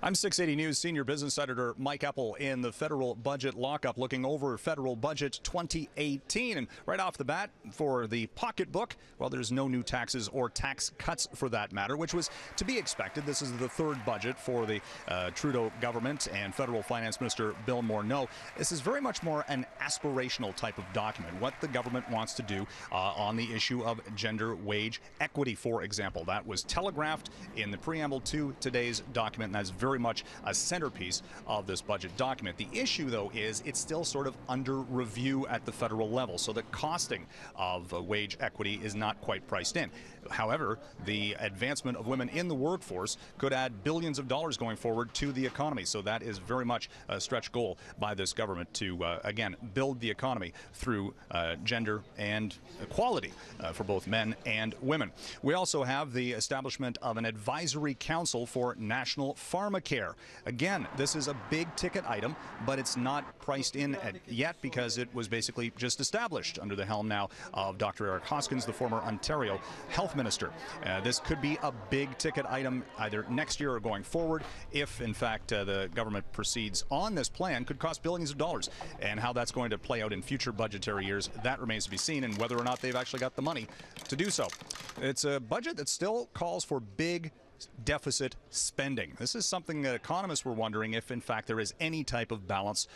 I'm 680 News senior business editor Mike Eppel in the federal budget lockup, looking over federal budget 2018. And right off the bat, for the pocketbook, well, there's no new taxes or tax cuts for that matter, which was to be expected. This is the third budget for the Trudeau government and federal finance minister Bill Morneau. This is very much more an aspirational type of document, what the government wants to do on the issue of gender wage equity, for example. That was telegraphed in the preamble to today's document, and that's very much a centerpiece of this budget document. The issue, though, is it's still sort of under review at the federal level, so the costing of wage equity is not quite priced in. However, the advancement of women in the workforce could add billions of dollars going forward to the economy, so that is very much a stretch goal by this government to, again, build the economy through gender and equality for both men and women. We also have the establishment of an advisory council for national pharmacare. Again, this is a big ticket item, but it's not priced in yet because it was basically just established under the helm now of Dr. Eric Hoskins, the former Ontario health minister. This could be a big ticket item either next year or going forward if, in fact, the government proceeds on this plan. Could cost billions of dollars, and how that's going to play out in future budgetary years, that remains to be seen, and whether or not they've actually got the money to do so. It's a budget that still calls for big deficit spending. This is something that economists were wondering if, in fact, there is any type of balance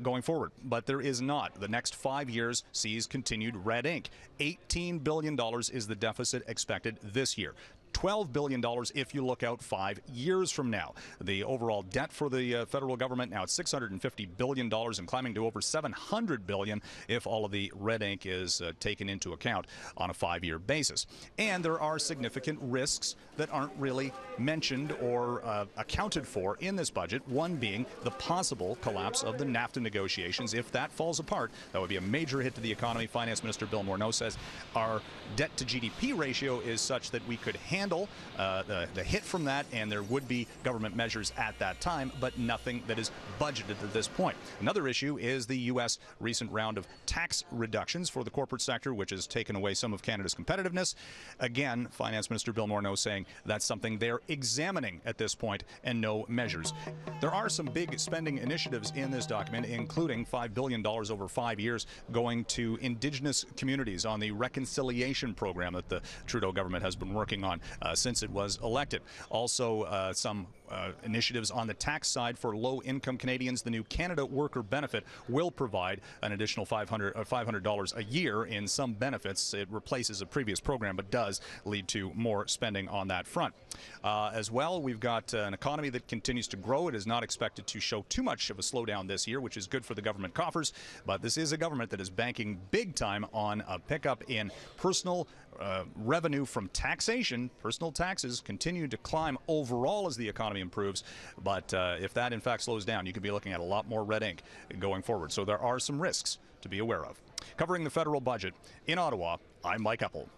going forward. But there is not. The next 5 years sees continued red ink. $18 billion is the deficit expected this year. $12 billion if you look out 5 years from now. The overall debt for the federal government now at $650 billion and climbing to over $700 billion if all of the red ink is taken into account on a 5-year basis. And there are significant risks that aren't really mentioned or accounted for in this budget, one being the possible collapse of the NAFTA negotiations. If that falls apart, that would be a major hit to the economy. Finance Minister Bill Morneau says our debt to GDP ratio is such that we could handle the hit from that, and there would be government measures at that time, but nothing that is budgeted at this point. Another issue is the U.S. recent round of tax reductions for the corporate sector, which has taken away some of Canada's competitiveness. Again, Finance Minister Bill Morneau saying that's something they're examining at this point and no measures. There are some big spending initiatives in this document, including $5 billion over 5 years going to Indigenous communities on the reconciliation program that the Trudeau government has been working on since it was elected. Also, some initiatives on the tax side for low-income Canadians. The new Canada Worker Benefit will provide an additional $500 a year in some benefits. It replaces a previous program, but does lead to more spending on that front. As well, we've got an economy that continues to grow. It is not expected to show too much of a slowdown this year, which is good for the government coffers, but this is a government that is banking big time on a pickup in personal revenue from taxation. Personal taxes continue to climb overall as the economy improves, but if that in fact slows down, you could be looking at a lot more red ink going forward. So there are some risks to be aware of. Covering the federal budget in Ottawa, I'm Mike Eppel.